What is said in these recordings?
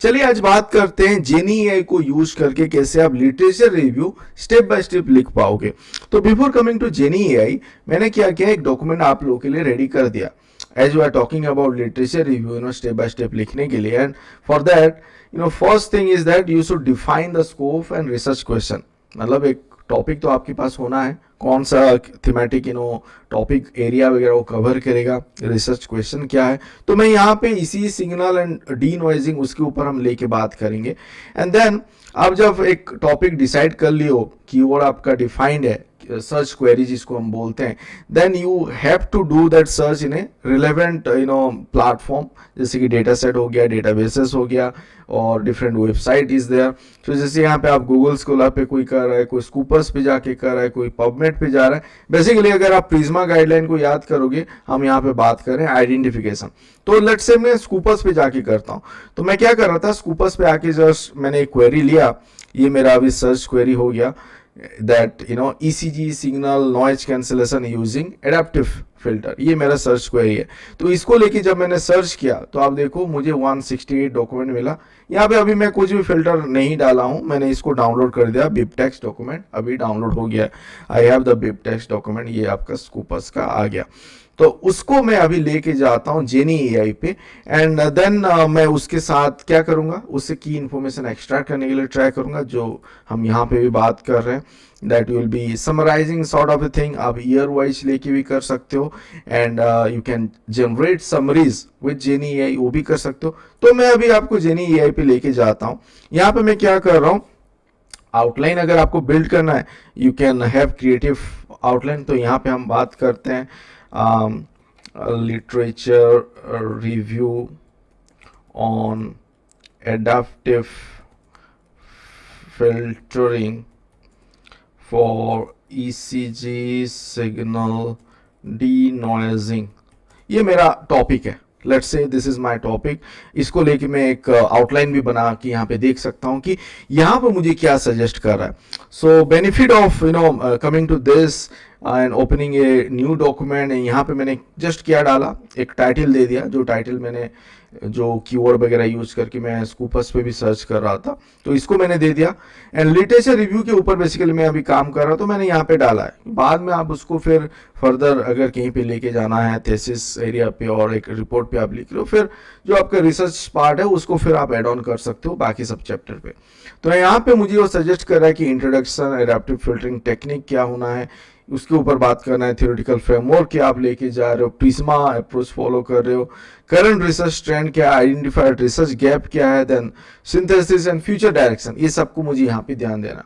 चलिए आज बात करते हैं जेनी एआई को यूज करके कैसे आप literature review step by step लिख पाओगे। तो before coming to Jenni AI मैंने क्या किया, एक डॉक्यूमेंट आप लोगों के लिए रेडी कर दिया as we are talking about literature review step by step लिखने के लिए। And for that first thing is that you should define the scope and research question. मतलब एक टॉपिक तो आपके पास होना है, कौन सा थीमेटिक टॉपिक एरिया वगैरह वो कवर करेगा, रिसर्च क्वेश्चन क्या है। तो मैं यहाँ पे इसी सिग्नल एंड डी नॉइजिंग उसके ऊपर हम लेके बात करेंगे। एंड देन आप जब एक टॉपिक डिसाइड कर लियो, कीवर्ड आपका डिफाइंड है, सर्च क्वेरी जिसको हम बोलते हैं, then you have to do that search in a relevant platform, जैसे कि डेटा सेट हो गया, डेटाबेसेस हो गया और डिफरेंट वेबसाइट इज देयर। तो जैसे यहाँ पे आप गूगल स्कॉलर पे कोई कर रहा है, कोई स्कूपर्स पे जाके कर रहा है, कोई पबमेड पे जा रहा है। बेसिकली अगर आप प्रिज्मा गाइडलाइन को याद करोगे, हम यहाँ पे बात करें आइडेंटिफिकेशन। तो लेट्स से मैं स्कूपर्स पे जाके करता हूँ। तो मैं क्या कर रहा था, स्कूपर्स पे आके जस्ट मैंने एक क्वेरी लिया, ये मेरा अभी सर्च क्वेरी हो गया, that ECG signal noise cancellation using adaptive filter, ये मेरा सर्च क्वेरी है। तो इसको लेके जब मैंने सर्च किया तो आप देखो मुझे 168 डॉक्यूमेंट मिला। यहाँ पे अभी मैं कुछ भी फिल्टर नहीं डाला हूँ, मैंने इसको डाउनलोड कर दिया। बिबटेक्स डॉक्यूमेंट अभी डाउनलोड हो गया, I have the BibTeX document, ये आपका स्कूपर्स का आ गया। तो उसको मैं अभी लेके जाता हूँ जेनी एआई पे एंड देन मैं उसके साथ क्या करूँगा, उससे की इन्फॉर्मेशन एक्सट्रैक्ट करने के लिए ट्राई करूँगा, जो हम यहाँ पे भी बात कर रहे हैं। That will be summarising sort of a thing. आप ईयर वाइज लेके भी कर सकते हो and you can generate summaries with Jenni AI, वो भी कर सकते हो। तो मैं अभी आपको जेनी एआई पे लेके जाता हूँ। यहाँ पे मैं क्या कर रहा हूँ, आउटलाइन अगर आपको बिल्ड करना है you can have creative outline. तो यहाँ पे हम बात करते हैं literature review on adaptive filtering for ECG signal denoising, ये मेरा टॉपिक है। Let's say this is my topic. इसको लेके मैं एक आउटलाइन भी बना के यहाँ पे देख सकता हूँ कि यहाँ पे मुझे क्या सजेस्ट कर रहा है। So benefit of coming to this and opening a new document, यहाँ पे मैंने जस्ट क्या डाला, एक टाइटल दे दिया, जो टाइटल मैंने जो कीवर्ड वगैरह यूज करके मैं स्कूपर्स पे भी सर्च कर रहा था, तो इसको मैंने दे दिया। एंड लिटरेचर रिव्यू के ऊपर बेसिकली मैं अभी काम कर रहा हूँ, तो मैंने यहाँ पे डाला है। बाद में आप उसको फिर फर्दर अगर कहीं पे लेके जाना है, थेसिस एरिया पे और एक रिपोर्ट पे आप लिख रहे हो, फिर जो आपका रिसर्च पार्ट है उसको फिर आप एड ऑन कर सकते हो बाकी सब चैप्टर पे। तो यहाँ पे मुझे वो सजेस्ट कर रहा है कि इंट्रोडक्शन एडेप्टिव फिल्टरिंग टेक्निक क्या होना है, उसके ऊपर बात करना है। थ्योरेटिकल फ्रेमवर्क क्या आप लेके जा रहे हो, प्रिज्मा अप्रोच फॉलो कर रहे हो, करंट रिसर्च ट्रेंड क्या, आइडेंटिफाइड रिसर्च गैप क्या है, then synthesis and future direction, ये सबको मुझे यहाँ पे ध्यान देना।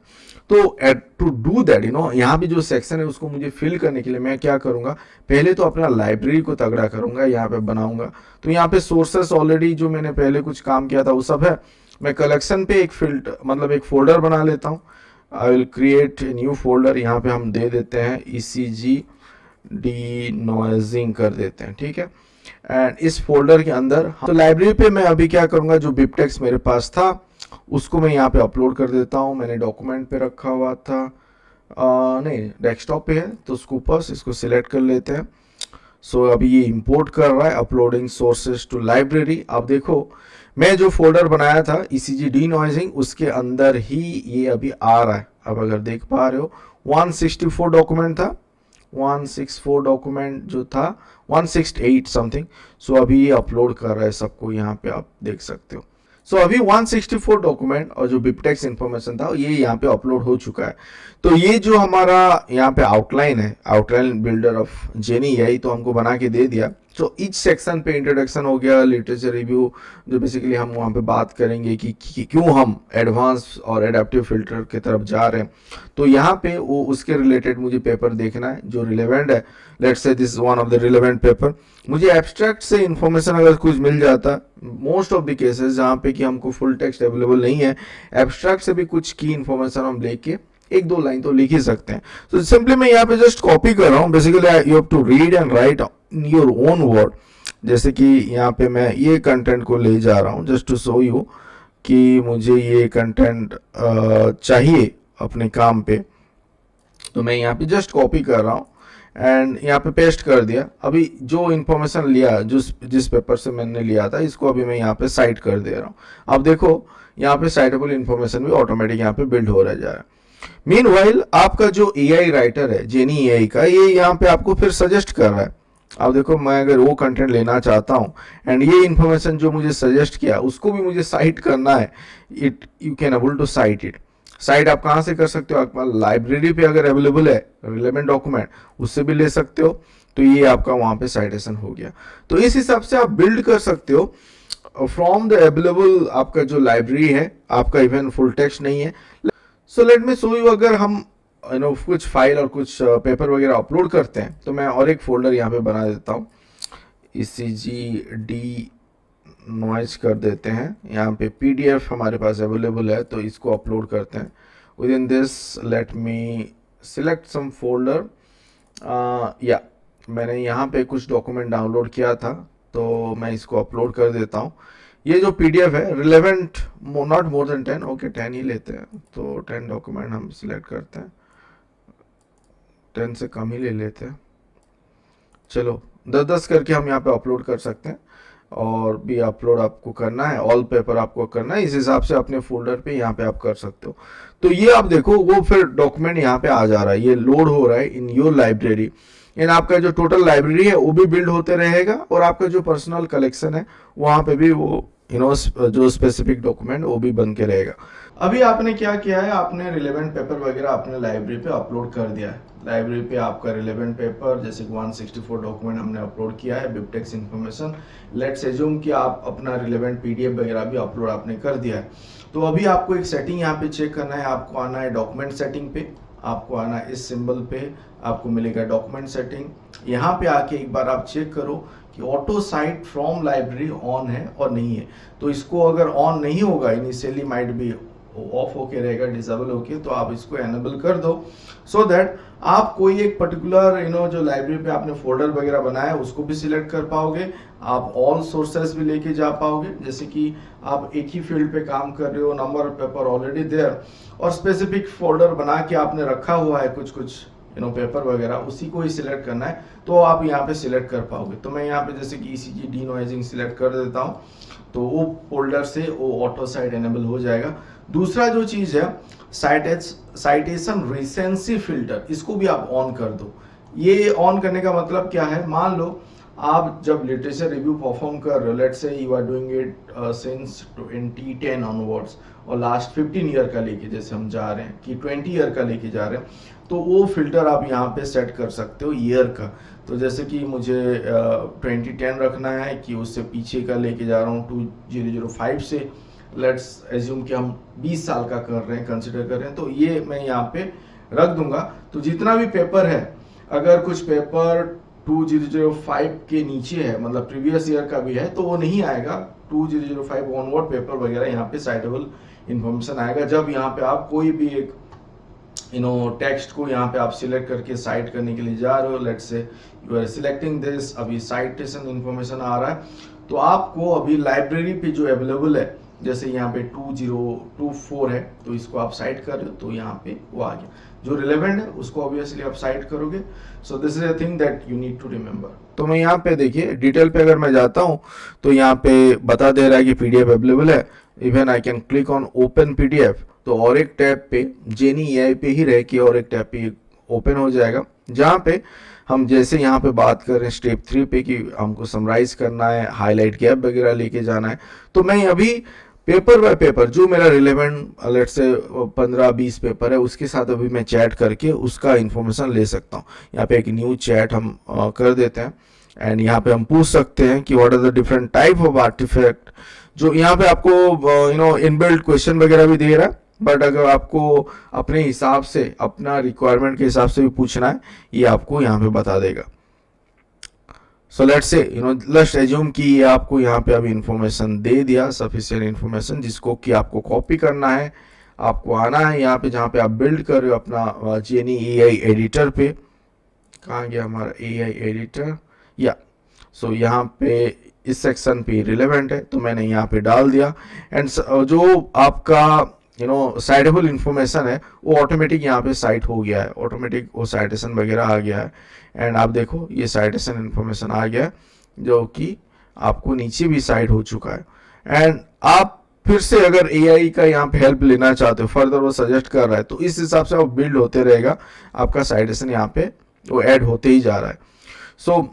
तो टू डू दैट यहाँ पे जो सेक्शन है उसको मुझे फिल करने के लिए मैं क्या करूँगा, पहले तो अपना लाइब्रेरी को तगड़ा करूँगा, यहाँ पे बनाऊंगा। तो यहाँ पे सोर्सेस ऑलरेडी जो मैंने पहले कुछ काम किया था वो सब है। मैं कलेक्शन पे एक एक फोल्डर बना लेता हूँ। I will create new folder, यहाँ पे हम दे देते हैं ECG denoising कर देते हैं, ठीक है। एंड इस फोल्डर के अंदर तो लाइब्रेरी पे मैं अभी क्या करूँगा, जो बिबटेक्स मेरे पास था उसको मैं यहाँ पे अपलोड कर देता हूँ। मैंने डॉक्यूमेंट पे रखा हुआ था, नहीं डेस्कटॉप पे है, तो स्कूपर्स इसको सिलेक्ट कर लेते हैं। सो अभी ये इंपोर्ट कर रहा है, अपलोडिंग सोर्सेज टू लाइब्रेरी। अब देखो मैं जो फोल्डर बनाया था ECG denoising, उसके अंदर ही ये अभी आ रहा है। अब अगर देख पा रहे हो 164 डॉक्यूमेंट था, 164 डॉक्यूमेंट जो था 168 समथिंग। सो अभी ये अपलोड कर रहा है सबको, यहाँ पे आप देख सकते हो। सो अभी 164 डॉक्यूमेंट और जो बिबटेक्स इन्फॉर्मेशन था ये यहाँ पे अपलोड हो चुका है। तो ये जो हमारा यहाँ पे आउटलाइन है, outline builder of jenny AI, तो हमको बना के दे दिया। तो ईच सेक्शन पे इंट्रोडक्शन हो गया, लिटरेचर रिव्यू, जो बेसिकली हम वहाँ पे बात करेंगे कि क्यों हम एडवांस और एडेप्टिव फिल्टर की तरफ जा रहे हैं। तो यहाँ पे वो उसके रिलेटेड मुझे पेपर देखना है जो रिलेवेंट है। Let's say this one of the relevant paper. मुझे एब्स्ट्रैक्ट से इन्फॉर्मेशन अगर कुछ मिल जाता, मोस्ट ऑफ द केसेस जहाँ पे कि हमको फुल टेक्स्ट अवेलेबल नहीं है, एब्स्ट्रैक्ट से भी कुछ की इन्फॉर्मेशन हम लेके एक दो लाइन तो लिख ही सकते हैं। तो सिंपली मैं यहाँ पे जस्ट कॉपी कर रहा हूँ। Basically you have to read and write in your own word. जैसे कि यहाँ पे मैं ये कंटेंट को ले जा रहा हूँ जस्ट टू शो यू कि मुझे ये कंटेंट चाहिए अपने काम पे। तो मैं यहाँ पे जस्ट कॉपी कर रहा हूँ एंड यहाँ पे पेस्ट कर दिया। अभी जो इन्फॉर्मेशन लिया, जिस पेपर से मैंने लिया था, इसको अभी मैं यहाँ पे साइट कर दे रहा हूँ। अब देखो यहाँ पे साइटेबल इन्फॉर्मेशन भी ऑटोमेटिक यहाँ पे बिल्ड हो रहा जा रहा है। मीनवाइल आपका जो एआई राइटर है जेनी एआई का, ये यहाँ पे आपको फिर सजेस्ट कर रहा है। अब देखो मैं अगर वो कंटेंट लेना चाहता हूँ एंड ये इन्फॉर्मेशन जो मुझे सजेस्ट किया उसको भी मुझे साइट करना है, it you can able to cite it. Cite आप कहाँ से कर सकते हो? आपका लाइब्रेरी पे अगर अवेलेबल है रिलेवेंट डॉक्यूमेंट, उससे भी ले सकते हो। तो ये आपका वहाँ पे साइटेशन हो गया। तो इस हिसाब से आप बिल्ड कर सकते हो फ्रॉम द अवेलेबल आपका जो लाइब्रेरी है। आपका इवन फुल टेक्स्ट नहीं है। So let me show you, अगर हम कुछ फाइल और कुछ पेपर वगैरह अपलोड करते हैं, तो मैं और एक फोल्डर यहाँ पे बना देता हूँ, ECGD नॉइज कर देते हैं। यहाँ पे PDF हमारे पास अवेलेबल है, तो इसको अपलोड करते हैं। Within this let me select some folder. या मैंने यहाँ पे कुछ डॉक्यूमेंट डाउनलोड किया था, तो मैं इसको अपलोड कर देता हूँ। ये जो PDF है relevant, not more than 10, okay 10 ही लेते हैं। तो 10 डॉक्यूमेंट हम सिलेक्ट करते हैं, 10 से कम ही ले लेते हैं। चलो 10-10 करके हम यहाँ पे अपलोड कर सकते हैं। और भी अपलोड आपको करना है, ऑल पेपर आपको करना है, इस हिसाब से अपने फोल्डर पे यहाँ पे आप कर सकते हो। तो ये आप देखो वो फिर डॉक्यूमेंट यहाँ पे आ जा रहा है, ये लोड हो रहा है इन योर लाइब्रेरी। इन आपका जो टोटल लाइब्रेरी है वो भी बिल्ड होते रहेगा, और आपका जो पर्सनल कलेक्शन है वहाँ पे भी वो जो स्पेसिफिक डॉक्यूमेंट वो भी बन के रहेगा। अभी आपने क्या किया है, आपने रिलेवेंट पेपर वगैरह अपने लाइब्रेरी पे अपलोड कर दिया है। लाइब्रेरी पे आपका रिलेवेंट पेपर जैसे 164 डॉक्यूमेंट हमने अपलोड किया है, बिबटेक्स इन्फॉर्मेशन। लेट्स एज्यूम कि आप अपना रिलेवेंट PDF वगैरह भी अपलोड आपने कर दिया है। तो अभी आपको एक सेटिंग यहाँ पे चेक करना है। आपको आना है डॉक्यूमेंट सेटिंग पे, आपको आना है इस सिंबल पे, आपको मिलेगा डॉक्यूमेंट सेटिंग। यहाँ पे आके एक बार आप चेक करो कि auto site from library on है और नहीं है। तो इसको अगर ऑन नहीं होगा, इनिशियली माइट बी ऑफ होके रहेगा, डिसेबल होके, तो आप इसको एनेबल कर दो, सो दैट आप कोई एक पर्टिकुलर जो लाइब्रेरी पे आपने फोल्डर वगैरह बनाया है उसको भी सिलेक्ट कर पाओगे। आप ऑल सोर्सेस भी लेके जा पाओगे, जैसे कि आप एक ही फील्ड पे काम कर रहे हो, number of paper already there, और स्पेसिफिक फोल्डर बना के आपने रखा हुआ है कुछ पेपर वगैरह, उसी को ही सिलेक्ट करना है, तो आप यहाँ पे सिलेक्ट कर पाओगे। तो मैं यहाँ पे जैसे कि ECG डीनॉइजिंग सिलेक्ट कर देता हूँ, तो वो फोल्डर से वो ऑटो साइट एनेबल हो जाएगा। दूसरा जो चीज़ है साइटेशन रिसेंसी फिल्टर, इसको भी आप ऑन कर दो। ये ऑन करने का मतलब क्या है, मान लो आप जब लिटरेचर रिव्यू परफॉर्म कर रहे हो, let's say you are doing it since 2010 onwards, और लास्ट 15 ईयर का लेके जैसे हम जा रहे हैं कि 20 ईयर का लेके जा रहे हैं, तो वो फिल्टर आप यहाँ पे सेट कर सकते हो ईयर का। तो जैसे कि मुझे 2010 रखना है कि उससे पीछे का लेके जा रहा हूँ 2005 से, लेट्स एज्यूम कि हम 20 साल का कर रहे हैं, कंसिडर कर रहे हैं, तो ये मैं यहाँ पे रख दूंगा। तो जितना भी पेपर है, अगर कुछ पेपर 2005 के नीचे है, मतलब प्रीवियस ईयर का भी है, तो वो नहीं आएगा। 2005 ऑनवर्ड पेपर वगैरह यहाँ पे साइटेबल इंफॉर्मेशन आएगा जब यहाँ पे आप कोई भी एक टेक्स्ट को यहाँ पे आप सिलेक्ट करके साइट करने के लिए जा रहे हो। Let's say you are selecting this, अभी साइटेशन इंफॉर्मेशन आ रहा है, तो आपको अभी लाइब्रेरी पे जो अवेलेबल है, जैसे यहाँ पे 2024 है, तो इसको आप साइट कर रहे हो, तो यहाँ पे वो आ गया। जो रिलेवेंट है उसको ऑब्वियसली आप साइट करोगे। So this is a thing that you need to remember. तो मैं यहाँ पे देखिए डिटेल पे अगर मैं जाता हूँ, तो यहाँ पे बता दे रहा है कि PDF अवेलेबल है। Even I can click on open PDF, तो और एक टैब पे जेनी AI पे ही रह के और एक टैब पे ओपन हो जाएगा, जहाँ पे हम जैसे यहाँ पे बात कर रहे हैं स्टेप 3 पे कि हमको समराइज करना है, हाईलाइट गैप वगैरह लेके जाना है। तो मैं अभी पेपर बाय पेपर जो मेरा रिलेवेंट लेट से 15-20 पेपर है, उसके साथ अभी मैं चैट करके उसका इंफॉर्मेशन ले सकता हूँ। यहाँ पे एक न्यू चैट हम कर देते हैं, एंड यहाँ पे हम पूछ सकते हैं कि what are the different type of artefact, जो यहाँ पे आपको इनबिल्ट क्वेश्चन वगैरह भी दे रहा है, बट अगर आपको अपने हिसाब से, अपना रिक्वायरमेंट के हिसाब से भी पूछना है, ये आपको यहाँ पे बता देगा। So let's say let's assume कि ये आपको यहाँ पे अभी इंफॉर्मेशन दे दिया, सफिशिएंट इंफॉर्मेशन, जिसको कि आपको कॉपी करना है। आपको आना है यहाँ पे जहाँ पे आप बिल्ड कर रहे हो अपना जेनी AI एडिटर पे। कहाँ गया हमारा AI एडिटर, या सो यहाँ पे इस सेक्शन पे रिलेवेंट है, तो मैंने यहाँ पे डाल दिया। एंड जो आपका साइटेबल इंफॉर्मेशन है वो ऑटोमेटिक यहाँ पे साइट हो गया है, ऑटोमेटिक वो साइटेशन वगैरह आ गया है। एंड आप देखो ये साइटेशन इंफॉर्मेशन आ गया है जो कि आपको नीचे भी साइट हो चुका है। एंड आप फिर से अगर एआई का यहाँ पे हेल्प लेना चाहते हो, फर्दर वो सजेस्ट कर रहा है, तो इस हिसाब से वो बिल्ड होते रहेगा, आपका साइटेशन यहाँ पे वो ऐड होते ही जा रहा है। सो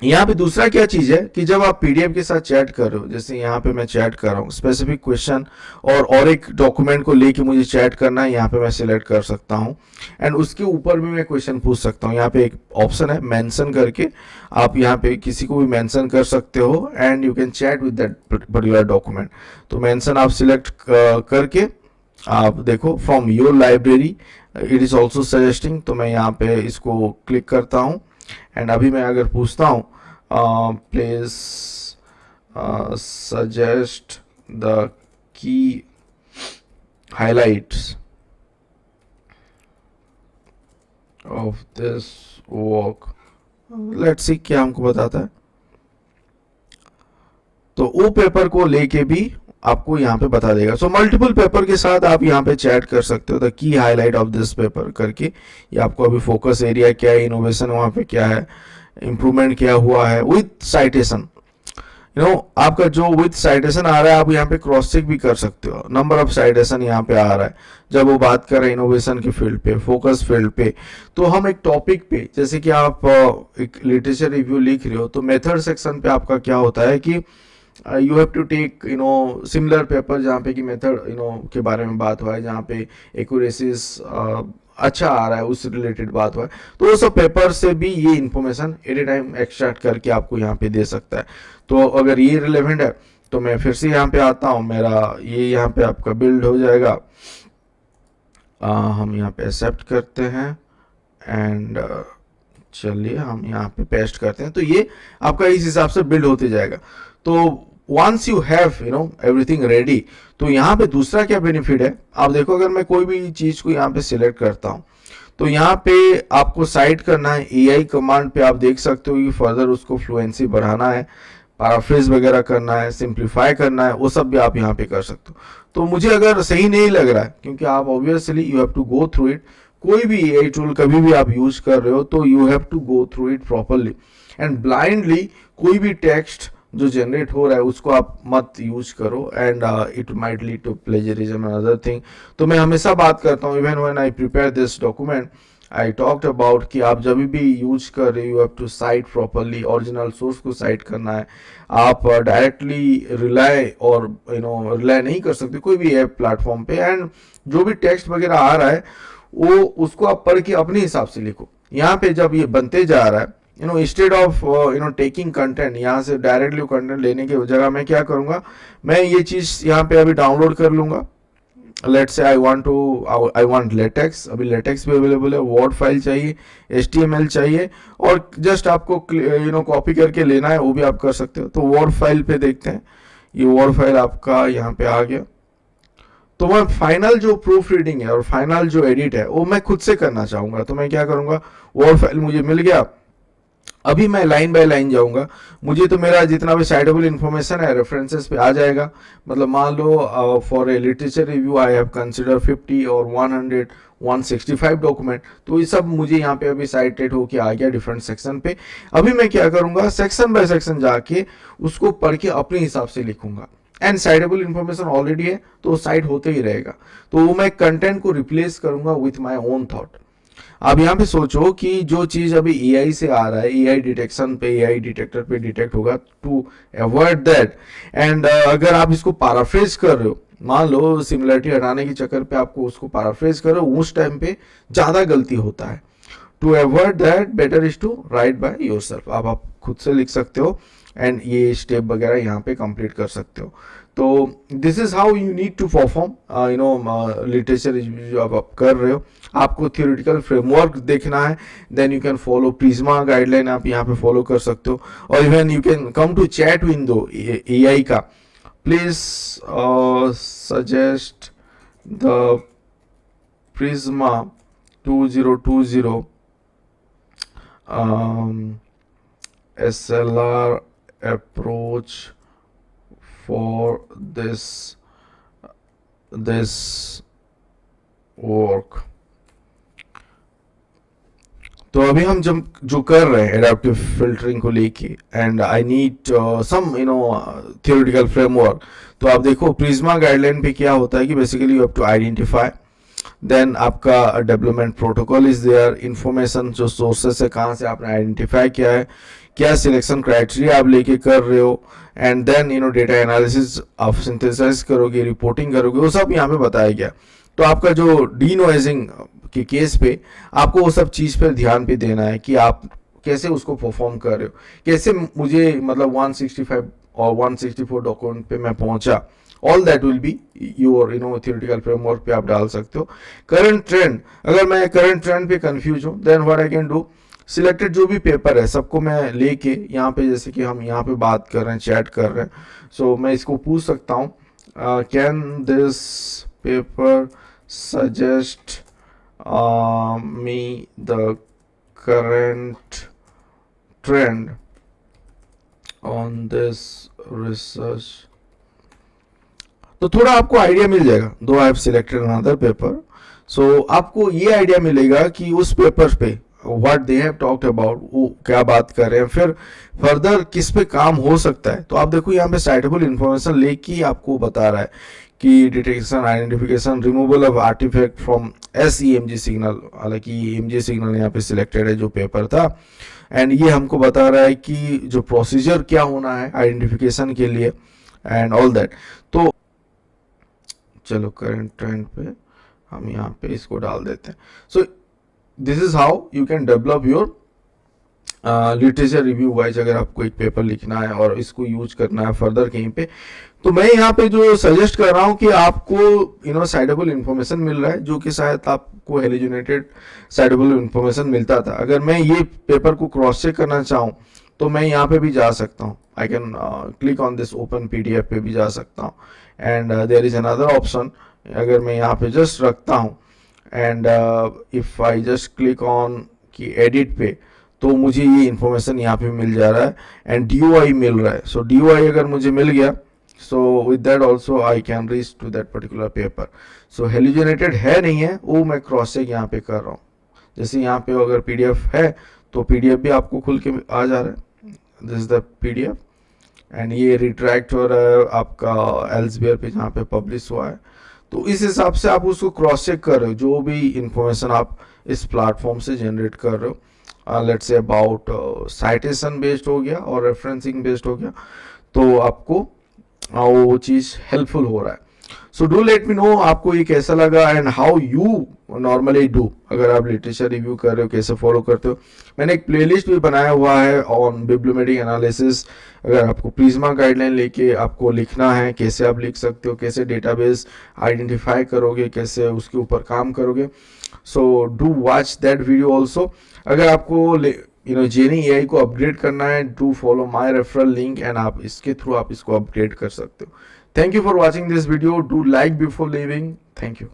यहाँ पे दूसरा क्या चीज है कि जब आप पीडीएफ के साथ चैट कर रहे हो, जैसे यहाँ पे मैं चैट कर रहा हूँ स्पेसिफिक क्वेश्चन और एक डॉक्यूमेंट को लेके मुझे चैट करना है, यहाँ पे मैं सिलेक्ट कर सकता हूँ। एंड उसके ऊपर भी मैं क्वेश्चन पूछ सकता हूँ। यहाँ पे एक ऑप्शन है मेंशन करके, आप यहाँ पे किसी को भी मेंशन कर सकते हो and you can chat with that particular document. तो मेंशन आप सिलेक्ट करके आप देखो from your library it is also suggesting, तो मैं यहाँ पे इसको क्लिक करता हूँ। एंड अभी मैं अगर पूछता हूँ please suggest the key highlights of this work, let's see क्या हमको बताता है। तो वो पेपर को लेके भी आपको यहाँ पे बता देगा। सो मल्टीपल पेपर के साथ आप यहाँ पे चैट कर सकते हो, the key highlight of this paper करके। ये आपको अभी फोकस एरिया क्या है, इनोवेशन वहाँ पे क्या है, इम्प्रूवमेंट क्या हुआ है विथ साइटेशन। आपका जो विथ साइटेशन आ रहा है आप यहाँ पे क्रॉस चेक भी कर सकते हो, नंबर ऑफ साइटेशन यहाँ पे आ रहा है। जब वो बात कर रहे हैं इनोवेशन के फील्ड पे, फोकस फील्ड पे, तो हम एक टॉपिक पे, जैसे कि आप एक लिटरेचर रिव्यू लिख रहे हो, तो मेथड सेक्शन पे आपका क्या होता है कि you have to take similar paper जहाँ पे कि मेथड के बारे में बात हुआ है, जहाँ पे एक्यूरेसीज अच्छा आ रहा है, उससे रिलेटेड बात हुआ है, तो वो सब पेपर से भी ये information at A time extract करके आपको यहाँ पे दे सकता है। तो अगर ये रिलेवेंट है तो मैं फिर से यहाँ पे आता हूँ, मेरा ये यहाँ पे आपका बिल्ड हो जाएगा। हम यहाँ पे एक्सेप्ट करते हैं एंड चलिए हम यहाँ पे पेस्ट करते हैं, तो ये आपका इस हिसाब से बिल्ड होते जाएगा। तो once you have everything ready, तो यहाँ पे दूसरा क्या बेनिफिट है, आप देखो अगर मैं कोई भी चीज को यहाँ पे सिलेक्ट करता हूँ, तो यहाँ पे आपको साइट करना है एआई कमांड पे, आप देख सकते हो कि फर्दर उसको फ्लुएंसी बढ़ाना है, पैराफ्रेज वगैरह करना है, सिंप्लीफाई करना है, वो सब भी आप यहाँ पे कर सकते हो। तो मुझे अगर सही नहीं लग रहा है, क्योंकि आप obviously you have to go through it, कोई भी एआई टूल कभी भी आप यूज कर रहे हो तो you have to go through it properly and blindly कोई भी टेक्स्ट जो जनरेट हो रहा है उसको आप मत यूज करो and it might lead to plagiarism and other thing. तो मैं हमेशा बात करता हूँ, even when I prepare this document I talked about कि आप जब भी यूज कर रहे हो you have to cite properly, original source को साइट करना है। आप डायरेक्टली रिलाई और रिलाई नहीं कर सकते कोई भी ऐप प्लेटफॉर्म पे, एंड जो भी टेक्स्ट वगैरह आ रहा है वो उसको आप पढ़ के अपने हिसाब से लिखो। यहाँ पे जब ये बनते जा रहा है इंस्टेड ऑफ टेकिंग कंटेंट, यहाँ से डायरेक्टली कंटेंट लेने की जगह मैं क्या करूँगा, मैं ये चीज़ यहाँ पे अभी डाउनलोड कर लूँगा। Let's say I want latex, अभी लेटेक्स भी अवेलेबल है, वर्ड फाइल चाहिए, HTML चाहिए, और जस्ट आपको कॉपी करके लेना है वो भी आप कर सकते हो। तो वर्ड फाइल पे देखते हैं, ये वर्ड फाइल आपका यहाँ पे आ गया। तो मैं फाइनल जो प्रूफ रीडिंग है और फाइनल जो एडिट है वो मैं खुद से करना चाहूंगा, तो मैं क्या करूंगा, वर्ड फाइल मुझे मिल गया, अभी मैं लाइन बाय लाइन जाऊंगा। मुझे तो मेरा जितना भी साइटेबल इन्फॉर्मेशन है रेफरेंसेस पे आ जाएगा। मतलब मान लो for a literature review I have consider 50 और 100 165 डॉक्यूमेंट, तो ये सब मुझे यहाँ पे अभी साइटेड होके आ गया डिफरेंट सेक्शन पे। अभी मैं क्या करूंगा, सेक्शन बाय सेक्शन जाके उसको पढ़ के अपने हिसाब से लिखूंगा, एंड साइटेबल इन्फॉर्मेशन ऑलरेडी है तो साइट होते ही रहेगा। तो वो मैं कंटेंट को रिप्लेस करूंगा विथ माय ओन थॉट। आप यहाँ पे सोचो कि जो चीज अभी एआई से आ रहा है, एआई डिटेक्शन पे, एआई डिटेक्टर पे डिटेक्ट होगा, टू अवॉइड दैट, एंड अगर आप इसको पैराफ्रेज कर रहे हो, मान लो सिमिलरिटी हटाने के चक्कर पे आपको उसको पैराफ्रेज करो, उस टाइम पे ज्यादा गलती होता है। To avoid that better is to write by yourself, आप खुद से लिख सकते हो एंड ये स्टेप वगैरह यहाँ पे कंप्लीट कर सकते हो। तो this is how you need to perform literature जो आप कर रहे हो। आपको थियोरेटिकल फ्रेमवर्क देखना है, then you can follow PRISMA guideline, आप यहाँ पे फॉलो कर सकते हो, और even you can come to chat window AI का, please suggest the PRISMA 2020 SLR approach for this this work. तो अभी हम जब जो कर रहे हैं एडाप्टिव फिल्टरिंग को लेके, and I need some theoretical framework. तो आप देखो प्रिज्मा गाइडलाइन पे क्या होता है कि basically you have to identify, then आपका development protocol is there, information जो सोर्सेस है कहाँ से आपने आइडेंटिफाई किया है, क्या सिलेक्शन क्राइटेरिया आप लेके कर रहे हो, एंड देन डेटा एनालिसिस आप सिंथेसाइज करोगे, रिपोर्टिंग करोगे, वो सब यहाँ पे बताया गया. तो आपका जो डी नॉइजिंग के केस पे आपको वो सब चीज़ पर ध्यान पे देना है कि आप कैसे उसको परफॉर्म कर रहे हो, कैसे मुझे मतलब 165 और 164 डॉक्यूमेंट पे मैं पहुंचा. All that will be your theoretical framework पे आप डाल सकते हो. करंट ट्रेंड, अगर मैं करंट ट्रेंड पे कंफ्यूज हूँ, then what I can do, selected जो भी पेपर है सबको मैं लेके यहाँ पे, जैसे कि हम यहाँ पे बात कर रहे हैं, चैट कर रहे हैं, सो मैं इसको पूछ सकता हूँ, can this paper suggest me the current trend on this research. तो थोड़ा आपको आइडिया मिल जाएगा, though I have selected another paper, so आपको ये आइडिया मिलेगा कि उस पेपर पे what they have talked about, वो क्या बात कर रहे हैं, फिर फर्दर किस पे काम हो सकता है. तो आप देखो यहाँ पे साइटेबल इंफॉर्मेशन लेके आपको बता रहा है कि detection, identification, removal of artefact from SEMG signal, हालांकि EMG सिग्नल यहाँ पे सिलेक्टेड है जो पेपर था, एंड ये हमको बता रहा है कि जो प्रोसीजर क्या होना है आइडेंटिफिकेशन के लिए एंड ऑल दैट. तो चलो करंट ट्रेंड पे हम यहाँ पे इसको डाल देते हैं. सो this is how you can develop your literature review wise. अगर आपको एक पेपर लिखना है और इसको यूज करना है फर्दर कहीं पे, तो मैं यहाँ पे जो सजेस्ट कर रहा हूँ कि आपको साइडेबल इंफॉर्मेशन मिल रहा है, जो कि शायद आपको हेलोजिनेटेड साइडेबल इंफॉर्मेशन मिलता था. अगर मैं ये पेपर को क्रॉस चेक करना चाहूँ तो मैं यहाँ पे भी जा सकता हूँ, I can click on this open PDF पे भी जा सकता हूँ, and there is another option. अगर मैं यहाँ पे जस्ट रखता हूँ and if I just click on की एडिट पे, तो मुझे ये इन्फॉर्मेशन यहाँ पे मिल जा रहा है एंड DOI मिल रहा है. सो DOI अगर मुझे मिल गया, so with that also I can reach to that particular paper. so hallucinated है नहीं है, वो मैं क्रॉस चेक यहाँ पे कर रहा हूँ. जैसे यहाँ पे अगर PDF है तो PDF भी आपको खुल के आ जा रहा है, this is the PDF, and ये रिट्रैक्ट हो रहा है आपका एल्सवियर पे जहाँ पे पब्लिश हुआ है. तो इस हिसाब से आप उसको क्रॉस चेक कर रहे हो जो भी इंफॉर्मेशन आप इस प्लेटफॉर्म से जनरेट कर रहे हो. Let's say about citation based हो गया और रेफरेंसिंग बेस्ड हो गया, तो आपको वो चीज़ हेल्पफुल हो रहा है. So do let me know आपको ये कैसा लगा and how you normally do. अगर आप लिटरेचर रिव्यू कर रहे हो कैसे फॉलो करते हो, मैंने एक प्लेलिस्ट भी बनाया हुआ है ऑन बिब्लियोमेट्रिक एनालिसिस. अगर आपको प्रिज्मा गाइडलाइन लेके आपको लिखना है, कैसे आप लिख सकते हो, कैसे डेटाबेस आइडेंटिफाई करोगे, कैसे उसके ऊपर काम करोगे, so do watch that video also. अगर आपको जेनी AI को अपग्रेड करना है, do follow my referral link and आप इसके थ्रू आप इसको अपग्रेड कर सकते हो. Thank you for watching this video. Do like before leaving. Thank you.